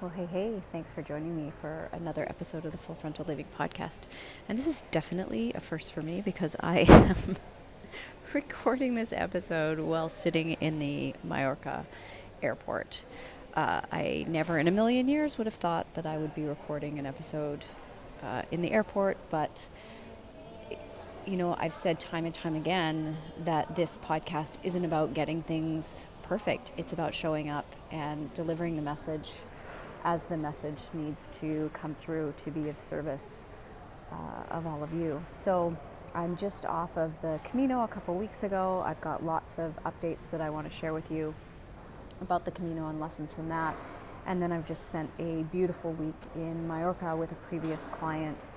Well, hey, thanks for joining me for another episode of the Full Frontal Living podcast. And this is definitely a first for me because I am recording this episode while sitting in the Mallorca airport. I never in a million years would have thought that I would be recording an episode in the airport, but I've said time and time again that this podcast isn't about getting things perfect. It's about showing up and delivering the message as the message needs to come through to be of service of all of you. So I'm just off of the Camino a couple weeks ago. I've got lots of updates that I want to share with you about the Camino and lessons from that. And then I've just spent a beautiful week in Mallorca with a previous client.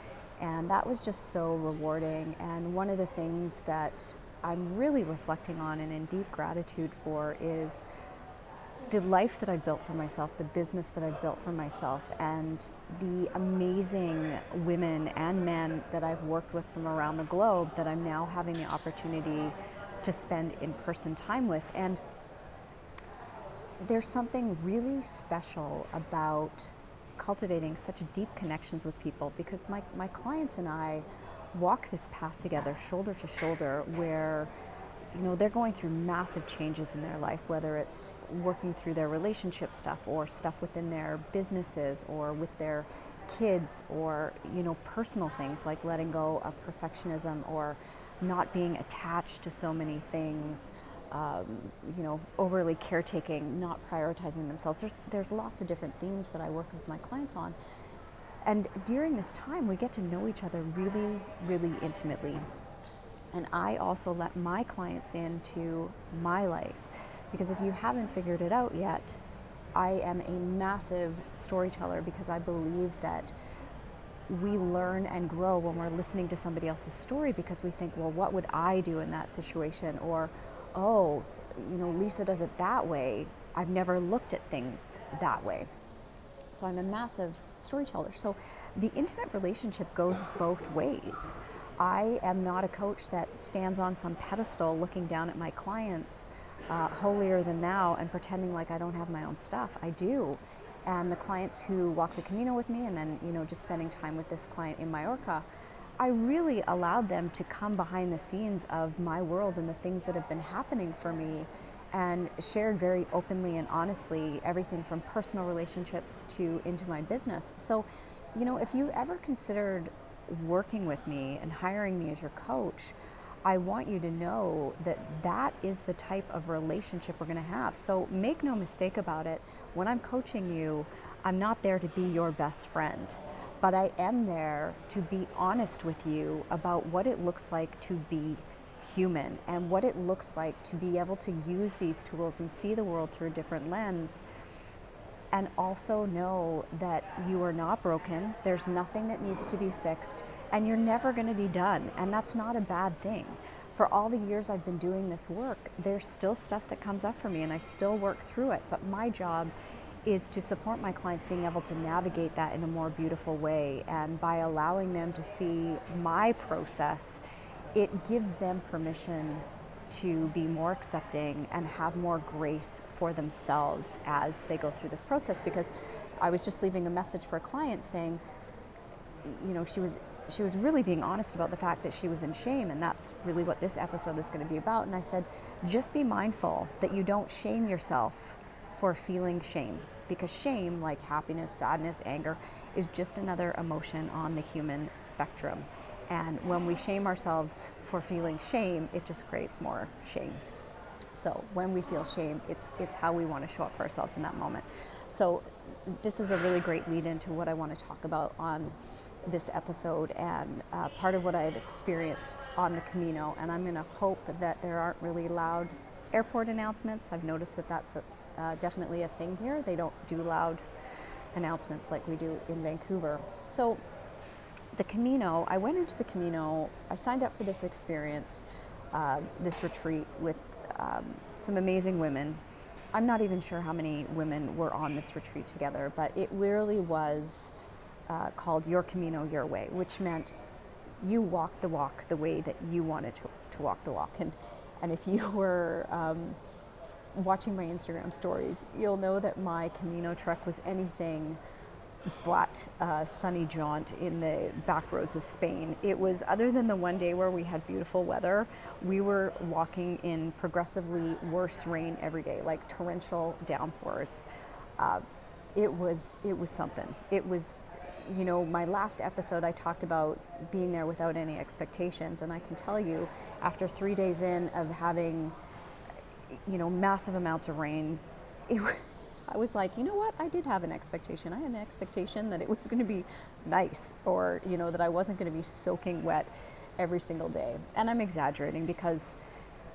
And that was just so rewarding. And one of the things that I'm really reflecting on and in deep gratitude for is the life that I built for myself, the business that I built for myself, and the amazing women and men that I've worked with from around the globe that I'm now having the opportunity to spend in-person time with. And there's something really special about cultivating such deep connections with people, because my clients and I walk this path together, shoulder to shoulder, where they're going through massive changes in their life, whether it's working through their relationship stuff or stuff within their businesses or with their kids, or personal things like letting go of perfectionism or not being attached to so many things, overly caretaking, not prioritizing themselves. There's lots of different themes that I work with my clients on. And during this time, we get to know each other really, really intimately. And I also let my clients into my life, because if you haven't figured it out yet, I am a massive storyteller, because I believe that we learn and grow when we're listening to somebody else's story, because we think, well, what would I do in that situation? Or, oh, Lisa does it that way. I've never looked at things that way. So I'm a massive storyteller. So the intimate relationship goes both ways. I am not a coach that stands on some pedestal looking down at my clients, holier than thou, and pretending like I don't have my own stuff. I do. And the clients who walk the Camino with me, and then, just spending time with this client in Mallorca, I really allowed them to come behind the scenes of my world and the things that have been happening for me, and shared very openly and honestly everything from personal relationships to into my business. So, if you ever considered working with me and hiring me as your coach, I want you to know that that is the type of relationship we're going to have. So make no mistake about it. When I'm coaching you, I'm not there to be your best friend, but I am there to be honest with you about what it looks like to be human, and what it looks like to be able to use these tools and see the world through a different lens. And also know that you are not broken. There's nothing that needs to be fixed, and you're never going to be done. And that's not a bad thing. For all the years I've been doing this work, there's still stuff that comes up for me, and I still work through it. But my job is to support my clients being able to navigate that in a more beautiful way. And by allowing them to see my process, it gives them permission to be more accepting and have more grace for themselves as they go through this process. Because I was just leaving a message for a client saying, she was really being honest about the fact that she was in shame, and that's really what this episode is going to be about. And I said, just be mindful that you don't shame yourself for feeling shame, because shame, like happiness, sadness, anger, is just another emotion on the human spectrum. And when we shame ourselves for feeling shame, it just creates more shame. So when we feel shame, it's how we want to show up for ourselves in that moment. So this is a really great lead into what I want to talk about on this episode, and part of what I've experienced on the Camino. And I'm going to hope that there aren't really loud airport announcements. I've noticed that that's definitely a thing here. They don't do loud announcements like we do in Vancouver. So the Camino, I went into the Camino, I signed up for this experience, this retreat with some amazing women. I'm not even sure how many women were on this retreat together, but it really was called Your Camino, Your Way, which meant you walk the walk the way that you wanted to walk the walk. And if you were watching my Instagram stories, you'll know that my Camino trek was anything but a sunny jaunt in the back roads of Spain. It was, other than the one day where we had beautiful weather, we were walking in progressively worse rain every day, like torrential downpours. It was something. It was, you know, my last episode I talked about being there without any expectations, and I can tell you, after 3 days in of having, you know, massive amounts of rain, I was like, you know what, I did have an expectation. I had an expectation that it was going to be nice, or, you know, that I wasn't going to be soaking wet every single day. And I'm exaggerating because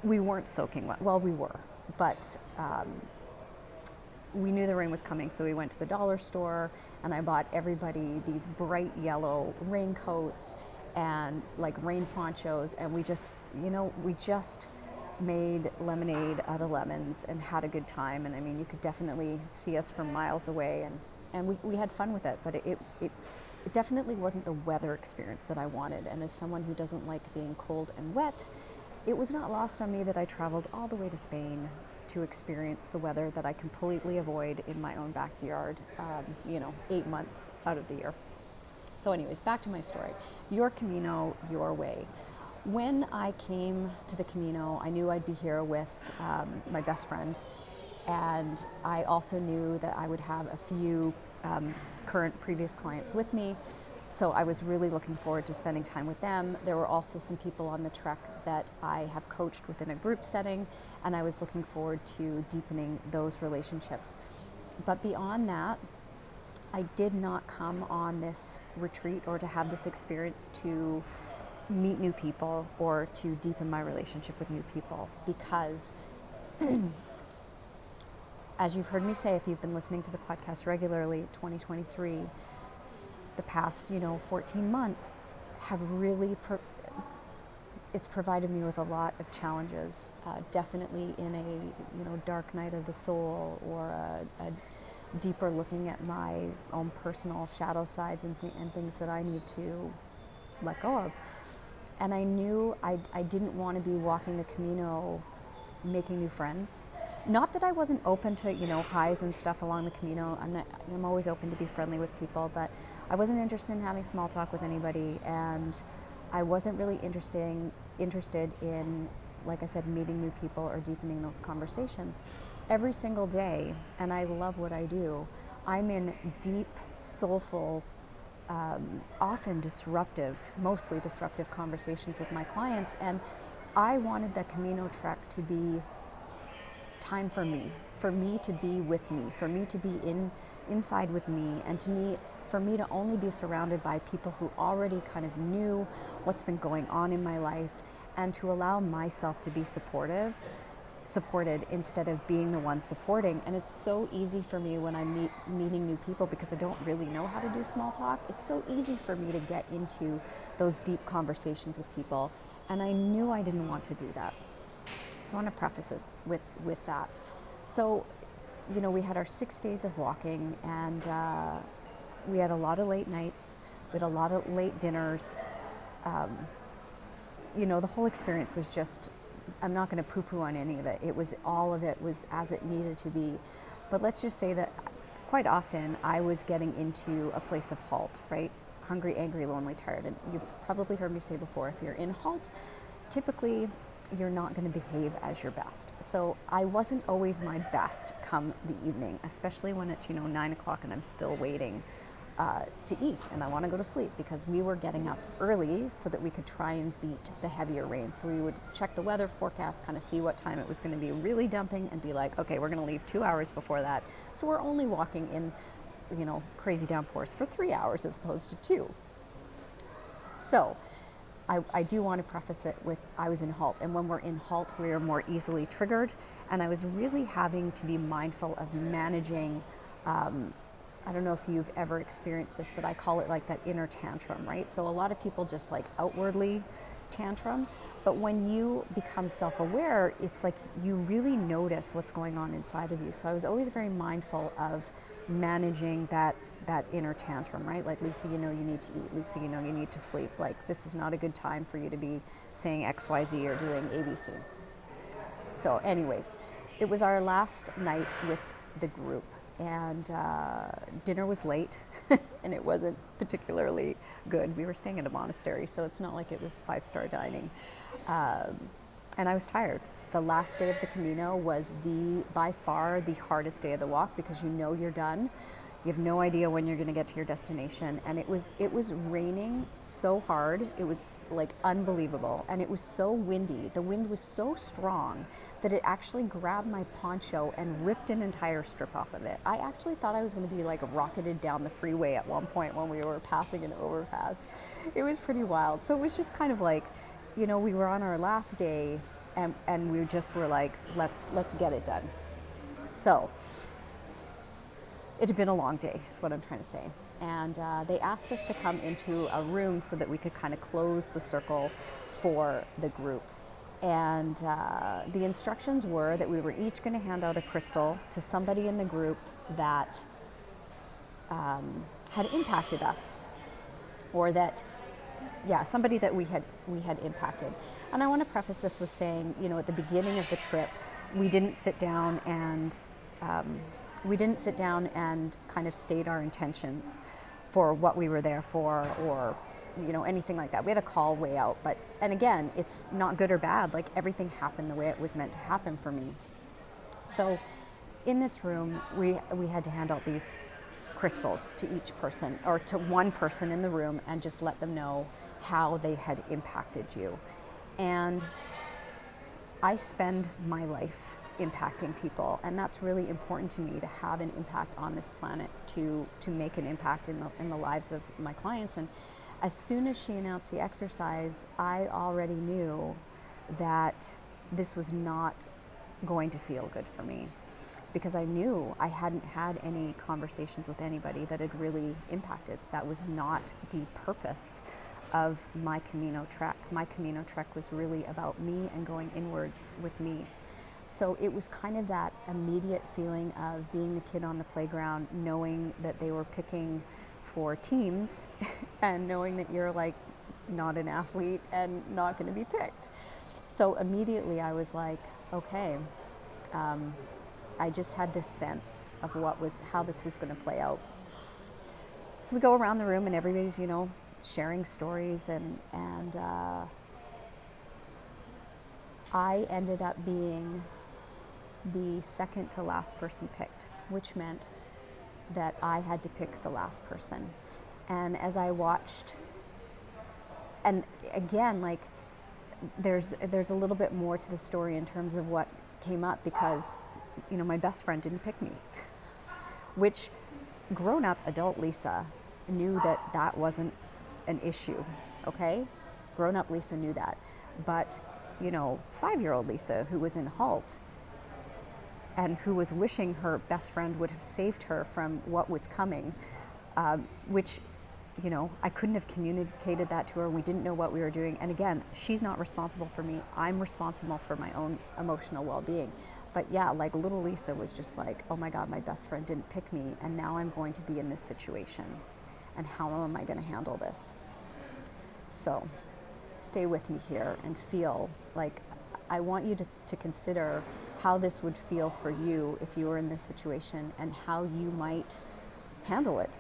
we weren't soaking wet. Well, we were, but we knew the rain was coming, so we went to the dollar store and I bought everybody these bright yellow raincoats and like rain ponchos, and we just, you know, we just made lemonade out of lemons and had a good time. And I mean, you could definitely see us from miles away, and we had fun with it, but it definitely wasn't the weather experience that I wanted. And as someone who doesn't like being cold and wet, it was not lost on me that I traveled all the way to Spain to experience the weather that I completely avoid in my own backyard, you know, 8 months out of the year. So anyways, back to my story. Your Camino, your way. When I came to the Camino, I knew I'd be here with my best friend, and I also knew that I would have a few current previous clients with me, so I was really looking forward to spending time with them. There were also some people on the trek that I have coached within a group setting, and I was looking forward to deepening those relationships. But beyond that, I did not come on this retreat or to have this experience to meet new people or to deepen my relationship with new people, because as you've heard me say, if you've been listening to the podcast regularly, 2023, the past, you know, 14 months have really it's provided me with a lot of challenges, definitely in a, you know, dark night of the soul, or a deeper looking at my own personal shadow sides and things that I need to let go of. And I knew I didn't want to be walking the Camino making new friends. Not that I wasn't open to, you know, highs and stuff along the Camino. I'm always open to be friendly with people, but I wasn't interested in having small talk with anybody, and I wasn't really interested in, like I said, meeting new people or deepening those conversations. Every single day, and I love what I do, I'm in deep, soulful, often disruptive, mostly disruptive conversations with my clients, and I wanted the Camino trek to be time for me to be with me, for me to be inside with me, and for me to only be surrounded by people who already kind of knew what's been going on in my life, and to allow myself to be supported instead of being the one supporting. And it's so easy for me when I'm meeting new people, because I don't really know how to do small talk. It's so easy for me to get into those deep conversations with people, and I knew I didn't want to do that. So I want to preface it with that. So, you know, we had our 6 days of walking, and we had a lot of late nights, we had a lot of late dinners. You know, the whole experience was just, I'm not going to poo-poo on any of it. All of it was as it needed to be. But let's just say that quite often I was getting into a place of halt, right? Hungry, angry, lonely, tired. And you've probably heard me say before, if you're in halt, typically you're not going to behave as your best. So I wasn't always my best come the evening, especially when it's, you know, 9 o'clock and I'm still waiting to eat and I want to go to sleep, because we were getting up early so that we could try and beat the heavier rain. So we would check the weather forecast, kind of see what time it was going to be really dumping, and be like, okay, we're going to leave 2 hours before that. So we're only walking in, you know, crazy downpours for 3 hours as opposed to 2. So I do want to preface it with, I was in halt, and when we're in halt, we are more easily triggered, and I was really having to be mindful of managing, I don't know if you've ever experienced this, but I call it like that inner tantrum, right? So a lot of people just like outwardly tantrum, but when you become self-aware, it's like you really notice what's going on inside of you. So I was always very mindful of managing that inner tantrum, right? Like, Lisa, you know you need to eat. Lisa, you know you need to sleep. Like, this is not a good time for you to be saying XYZ or doing ABC. So anyways, it was our last night with the group, and dinner was late, and it wasn't particularly good. We were staying at a monastery, so it's not like it was 5-star dining. And I was tired. The last day of the Camino was by far the hardest day of the walk, because you know you're done. You have no idea when you're going to get to your destination, and it was raining so hard. It was like unbelievable, and it was so windy. The wind was so strong that it actually grabbed my poncho and ripped an entire strip off of it. I actually thought I was going to be like rocketed down the freeway at one point when we were passing an overpass. It was pretty wild. So it was just kind of like, we were on our last day, and we just were like, let's get it done. So it had been a long day, is what I'm trying to say. And they asked us to come into a room so that we could kind of close the circle for the group. And the instructions were that we were each going to hand out a crystal to somebody in the group that had impacted us, or that, somebody that we had impacted. And I want to preface this with saying, at the beginning of the trip, we didn't sit down and kind of state our intentions for what we were there for, or anything like that. We had a call way out, and again, it's not good or bad. Like, everything happened the way it was meant to happen for me. So in this room, we had to hand out these crystals to each person, or to one person in the room, and just let them know how they had impacted you. And I spend my life impacting people, and that's really important to me, to have an impact on this planet, to make an impact in the lives of my clients. And as soon as she announced the exercise, I already knew that this was not going to feel good for me, because I knew I hadn't had any conversations with anybody that had really impacted. That was not the purpose of my Camino trek. My Camino trek was really about me and going inwards with me. So it was kind of that immediate feeling of being the kid on the playground, knowing that they were picking for teams and knowing that you're like not an athlete and not going to be picked. So immediately I was like, okay, I just had this sense of how this was going to play out. So we go around the room and everybody's, sharing stories, and I ended up being the second to last person picked, which meant that I had to pick the last person. And as I watched, and again, like, there's a little bit more to the story in terms of what came up, because my best friend didn't pick me, which grown-up adult Lisa knew that wasn't an issue. Okay, grown-up Lisa knew that, but 5-year-old Lisa, who was in Halt and who was wishing her best friend would have saved her from what was coming, which I couldn't have communicated that to her. We didn't know what we were doing. And again, she's not responsible for me. I'm responsible for my own emotional well-being. But yeah, like, little Lisa was just like, oh my God, my best friend didn't pick me, and now I'm going to be in this situation. And how am I going to handle this? So stay with me here and feel like, I want you to consider how this would feel for you if you were in this situation, and how you might handle it.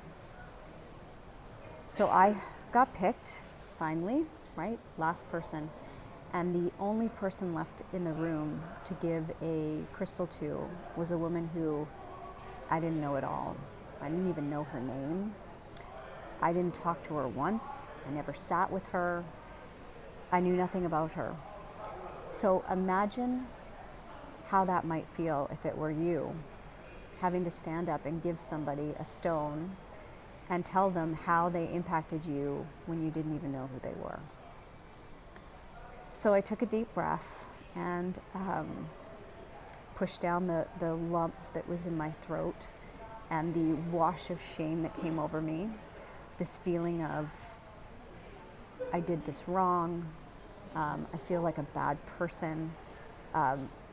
So I got picked, finally, right? Last person. And the only person left in the room to give a crystal to was a woman who I didn't know at all. I didn't even know her name. I didn't talk to her once. I never sat with her. I knew nothing about her. So imagine how that might feel if it were you, having to stand up and give somebody a stone and tell them how they impacted you when you didn't even know who they were. So I took a deep breath and pushed down the lump that was in my throat, and the wash of shame that came over me, this feeling of, I did this wrong, I feel like a bad person.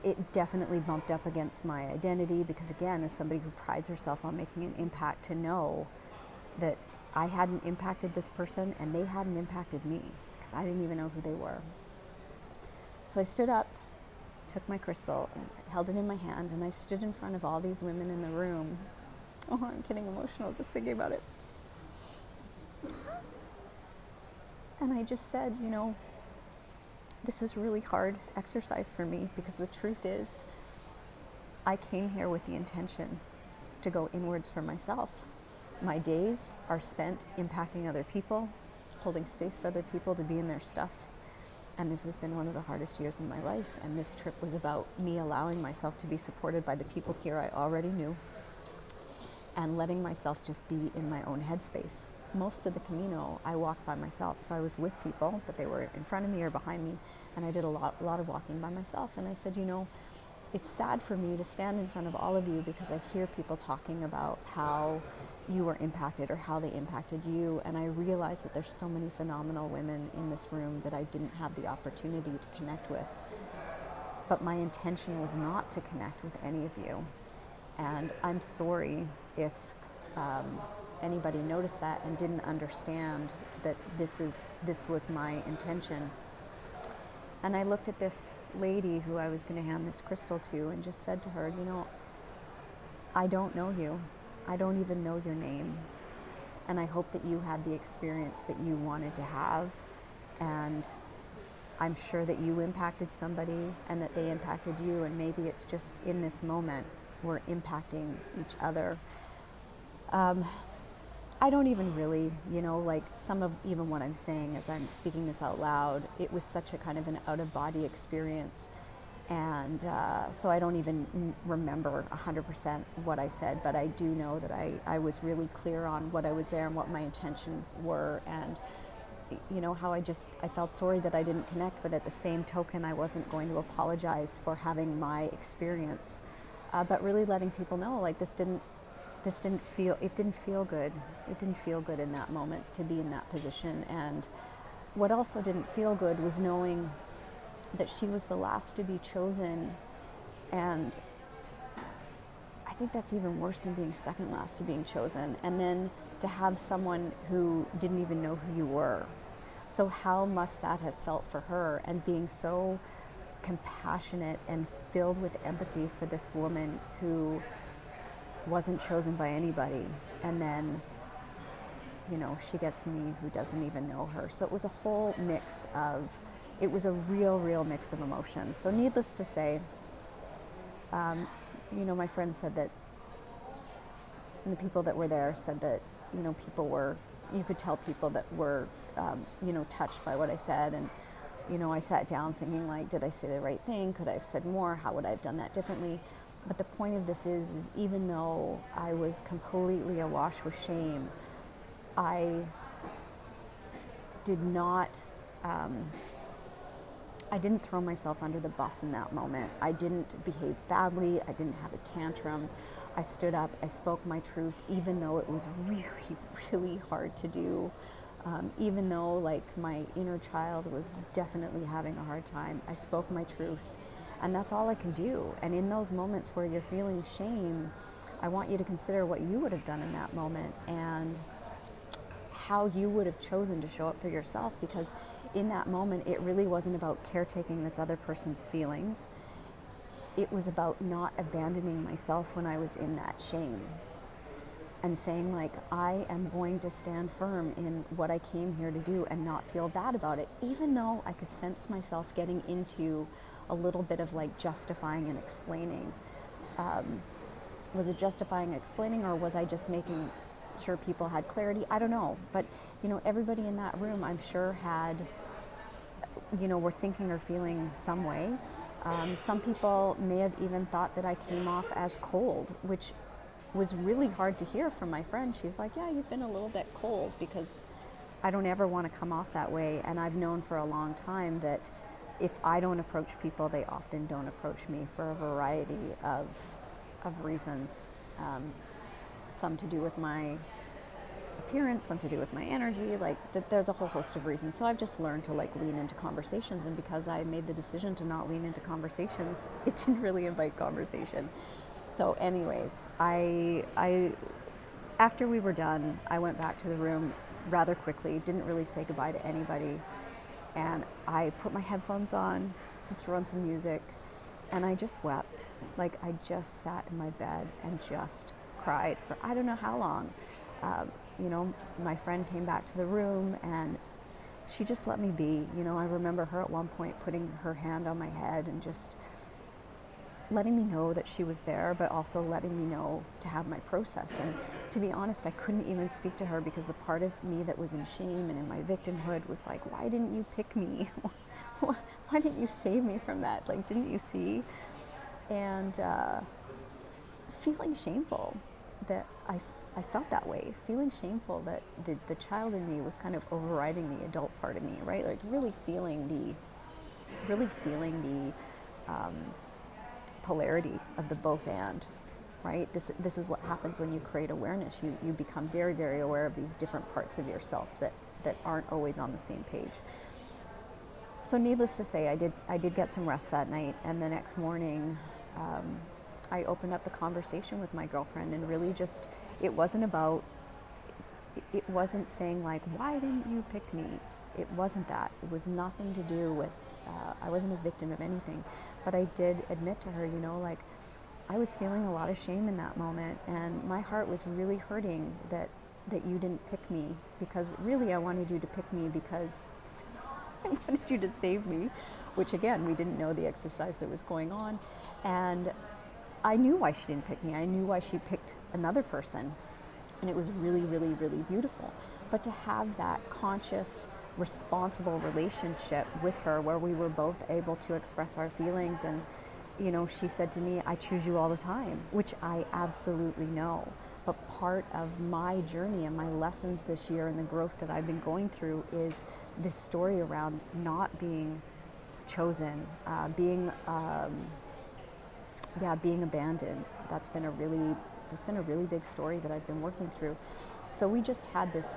It definitely bumped up against my identity, because again, as somebody who prides herself on making an impact, to know that I hadn't impacted this person and they hadn't impacted me, because I didn't even know who they were. So I stood up took my crystal, and held it in my hand, and I stood in front of all these women in the room. Oh, I'm getting emotional just thinking about it. And I just said, this is really hard exercise for me, because the truth is, I came here with the intention to go inwards for myself. My days are spent impacting other people, holding space for other people to be in their stuff. And this has been one of the hardest years of my life. And this trip was about me allowing myself to be supported by the people here I already knew, and letting myself just be in my own headspace. Most of the Camino, I walked by myself. So I was with people, but they were in front of me or behind me. And I did a lot of walking by myself. And I said, it's sad for me to stand in front of all of you, because I hear people talking about how you were impacted or how they impacted you. And I realized that there's so many phenomenal women in this room that I didn't have the opportunity to connect with. But my intention was not to connect with any of you. And I'm sorry if anybody noticed that and didn't understand that this was my intention. And I looked at this lady who I was going to hand this crystal to and just said to her, I don't know you. I don't even know your name. And I hope that you had the experience that you wanted to have. And I'm sure that you impacted somebody and that they impacted you. And maybe it's just in this moment we're impacting each other. I don't even really, some of even what I'm saying as I'm speaking this out loud, it was such a kind of an out-of-body experience. And so I don't even remember 100% what I said, but I do know that I was really clear on what I was there and what my intentions were. And, how I felt sorry that I didn't connect, but at the same token, I wasn't going to apologize for having my experience. But really letting people know, it didn't feel good. It didn't feel good in that moment to be in that position. And what also didn't feel good was knowing that she was the last to be chosen. And I think that's even worse than being second last to being chosen. And then to have someone who didn't even know who you were. So how must that have felt for her? And being so compassionate and filled with empathy for this woman who wasn't chosen by anybody, and then she gets me who doesn't even know her. So it was a whole mix of, it was a real mix of emotions. So needless to say, my friend said that, and the people that were there said that, you could tell people that were touched by what I said. And I sat down thinking, did I say the right thing? Could I have said more? How would I have done that differently? But the point of this is even though I was completely awash with shame, I didn't throw myself under the bus in that moment. I didn't behave badly. I didn't have a tantrum. I stood up. I spoke my truth, even though it was really hard to do. Even though my inner child was definitely having a hard time, I spoke my truth. And that's all I can do. And in those moments where you're feeling shame, I want you to consider what you would have done in that moment and how you would have chosen to show up for yourself. Because in that moment, it really wasn't about caretaking this other person's feelings. It was about not abandoning myself when I was in that shame. And saying I am going to stand firm in what I came here to do and not feel bad about it. Even though I could sense myself getting into a little bit of justifying and explaining. Was it justifying and explaining, or was I just making sure people had clarity? I don't know. But, everybody in that room, I'm sure were thinking or feeling some way. Some people may have even thought that I came off as cold, which was really hard to hear from my friend. She's like, yeah, you've been a little bit cold, because I don't ever want to come off that way. And I've known for a long time that if I don't approach people, they often don't approach me for a variety of reasons. Some to do with my appearance, some to do with my energy, there's a whole host of reasons. So I've just learned to lean into conversations, and because I made the decision to not lean into conversations, it didn't really invite conversation. So anyways, I after we were done, I went back to the room rather quickly, didn't really say goodbye to anybody. And I put my headphones on, threw on some music, And I just wept. Like, I just sat in my bed and just cried for I don't know how long. You know, my friend came back to the room and she just let me be. You know, I remember her at one point putting her hand on my head and just letting me know that she was there, but also letting me know to have my process. And to be honest, I couldn't even speak to her because the part of me that was in shame and in my victimhood was like, why didn't you pick me? Why didn't you save me from that? Like, didn't you see? And feeling shameful that I felt that way, feeling shameful that the child in me was kind of overriding the adult part of me, right? Like really feeling the polarity of the both and, right? This is what happens when you create awareness. You become very, very aware of these different parts of yourself that aren't always on the same page. So needless to say, I did get some rest that night, and the next morning I opened up the conversation with my girlfriend, and really just, it wasn't saying like, why didn't you pick me? It wasn't that. It was nothing to do with, I wasn't a victim of anything. But I did admit to her, you know, like, I was feeling a lot of shame in that moment, and my heart was really hurting that you didn't pick me, because really I wanted you to pick me because I wanted you to save me, which again, we didn't know the exercise that was going on. And I knew why she didn't pick me. I knew why she picked another person. And it was really, really, really beautiful. But to have that conscious, responsible relationship with her where we were both able to express our feelings, and, you know, she said to me, I choose you all the time, which I absolutely know. But part of my journey and my lessons this year and the growth that I've been going through is this story around not being chosen, being abandoned. That's been a really big story that I've been working through. So we just had this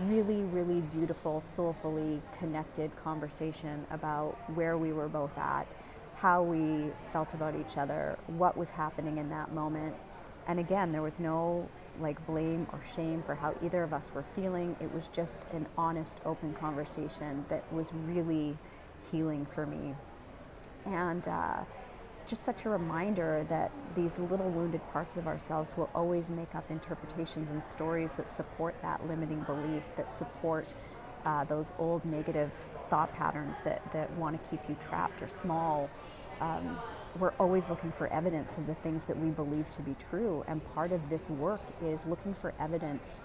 really, really beautiful, soulfully connected conversation about where we were both at, how we felt about each other, what was happening in that moment. And again, there was no like blame or shame for how either of us were feeling. It was just an honest, open conversation that was really healing for me. And just such a reminder that these little wounded parts of ourselves will always make up interpretations and stories that support that limiting belief, that support those old negative thought patterns that want to keep you trapped or small. We're always looking for evidence of the things that we believe to be true, and part of this work is looking for evidence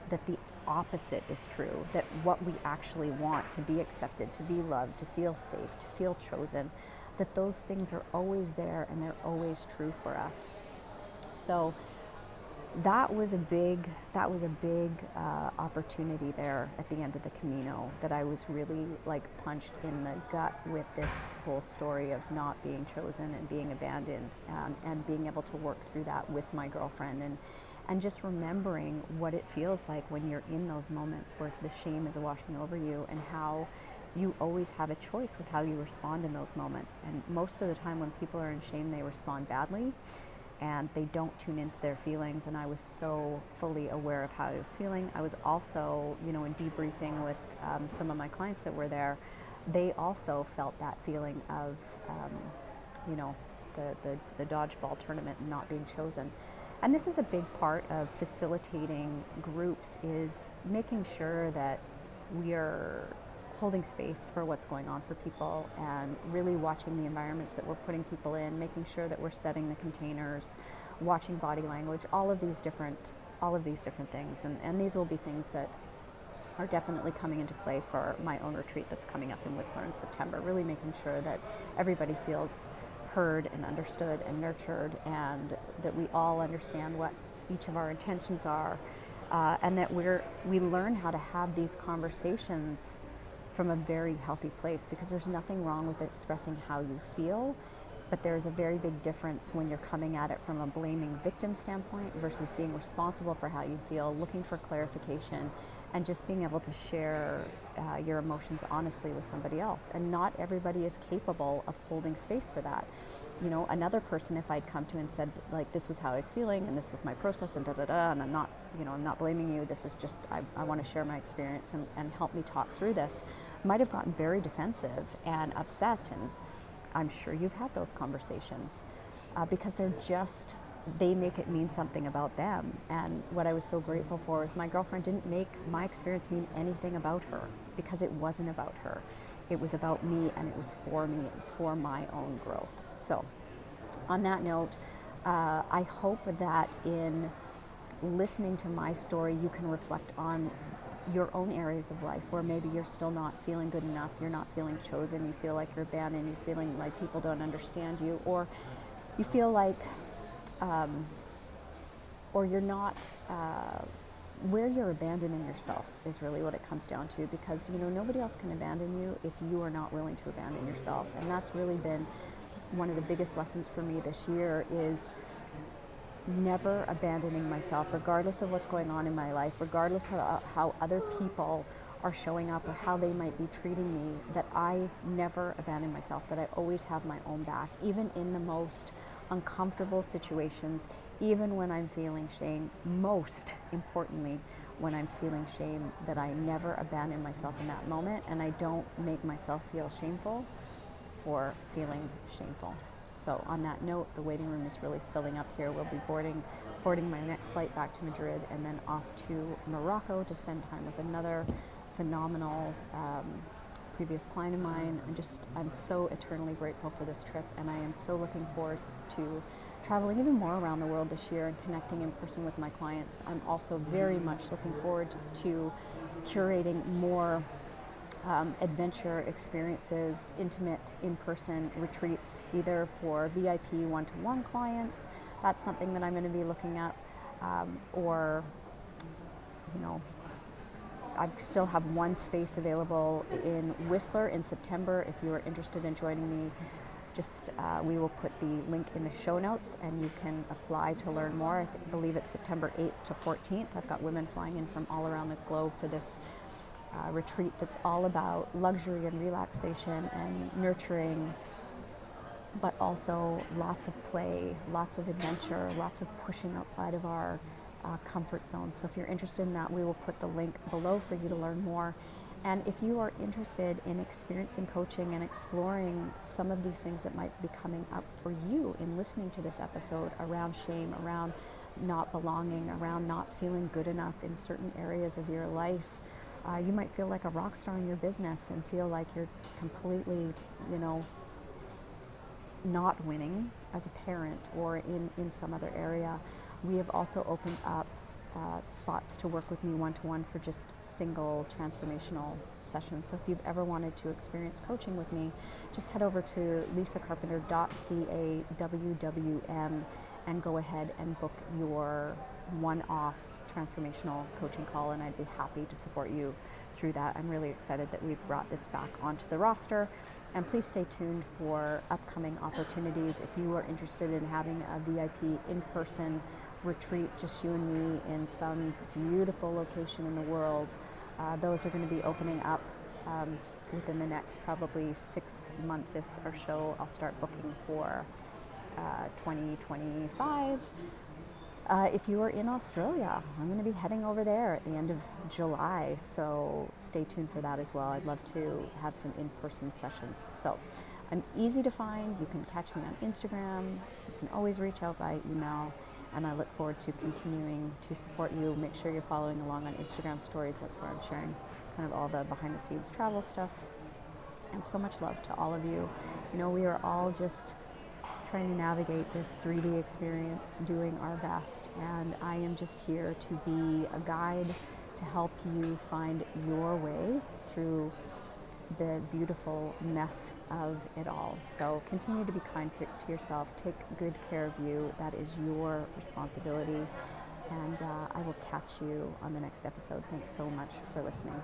that the opposite is true, that what we actually want, to be accepted, to be loved, to feel safe, to feel chosen, that those things are always there and they're always true for us. So that was a big opportunity there at the end of the Camino, that I was really like punched in the gut with this whole story of not being chosen and being abandoned, and being able to work through that with my girlfriend, and just remembering what it feels like when you're in those moments where the shame is washing over you, and how you always have a choice with how you respond in those moments. And most of the time when people are in shame, they respond badly and they don't tune into their feelings. And I was so fully aware of how I was feeling. I was also, you know, in debriefing with some of my clients that were there, they also felt that feeling of, you know, the dodgeball tournament and not being chosen. And this is a big part of facilitating groups, is making sure that we are holding space for what's going on for people, and really watching the environments that we're putting people in, making sure that we're setting the containers, watching body language, all of these different things. And these will be things that are definitely coming into play for my own retreat that's coming up in Whistler in September, really making sure that everybody feels heard and understood and nurtured, and that we all understand what each of our intentions are, and that we learn how to have these conversations from a very healthy place, because there's nothing wrong with expressing how you feel, but there's a very big difference when you're coming at it from a blaming victim standpoint versus being responsible for how you feel, looking for clarification, and just being able to share your emotions honestly with somebody else. And not everybody is capable of holding space for that. You know, another person, if I'd come to and said, like, this was how I was feeling and this was my process and and I'm not, you know, I'm not blaming you, this is just, I want to share my experience and help me talk through this, might have gotten very defensive and upset I'm sure you've had those conversations because they make it mean something about them. And what I was so grateful for is my girlfriend didn't make my experience mean anything about her, because it wasn't about her. It was about me, and it was for me. It was for my own growth. So on that note, I hope that in listening to my story, you can reflect on your own areas of life where maybe you're still not feeling good enough, you're not feeling chosen, you feel like you're abandoned, you're feeling like people don't understand you, or you feel like, or you're not, where you're abandoning yourself is really what it comes down to, because nobody else can abandon you if you are not willing to abandon yourself. And that's really been one of the biggest lessons for me this year, is never abandoning myself, regardless of what's going on in my life, regardless of how other people are showing up or how they might be treating me, that I never abandon myself, that I always have my own back, even in the most uncomfortable situations, even when I'm feeling shame, most importantly, when I'm feeling shame, that I never abandon myself in that moment, and I don't make myself feel shameful for feeling shameful. So on that note, the waiting room is really filling up here. We'll be boarding my next flight back to Madrid, and then off to Morocco to spend time with another phenomenal previous client of mine. I'm so eternally grateful for this trip, and I am so looking forward to traveling even more around the world this year and connecting in person with my clients. I'm also very much looking forward to curating more adventure experiences, intimate in-person retreats, either for VIP one-to-one clients. That's something that I'm going to be looking at, or I still have one space available in Whistler in September. If you are interested in joining me, we will put the link in the show notes, and you can apply to learn more. I believe it's September 8th to 14th. I've got women flying in from all around the globe for this retreat that's all about luxury and relaxation and nurturing, but also lots of play, lots of adventure, lots of pushing outside of our comfort zone. So if you're interested in that, we will put the link below for you to learn more. And if you are interested in experiencing coaching and exploring some of these things that might be coming up for you in listening to this episode around shame, around not belonging, around not feeling good enough in certain areas of your life, you might feel like a rock star in your business and feel like you're completely, not winning as a parent or in some other area. We have also opened up spots to work with me one-to-one for just single transformational sessions. So if you've ever wanted to experience coaching with me, just head over to lisacarpenter.ca/WWM and go ahead and book your one-off transformational coaching call, and I'd be happy to support you through that. I'm really excited that we've brought this back onto the roster, and please stay tuned for upcoming opportunities. If you are interested in having a VIP in-person retreat, just you and me in some beautiful location in the world, those are going to be opening up within the next probably 6 months or so. I'll start booking for 2025. If you are in Australia, I'm going to be heading over there at the end of July, so stay tuned for that as well. I'd love to have some in-person sessions. So I'm easy to find. You can catch me on Instagram. You can always reach out by email, and I look forward to continuing to support you. Make sure you're following along on Instagram stories. That's where I'm sharing kind of all the behind-the-scenes travel stuff. And so much love to all of you. We are all just trying to navigate this 3D experience, doing our best, and I am just here to be a guide to help you find your way through the beautiful mess of it all. So continue to be kind to yourself, take good care of you. That is your responsibility, and I will catch you on the next episode. Thanks so much for listening.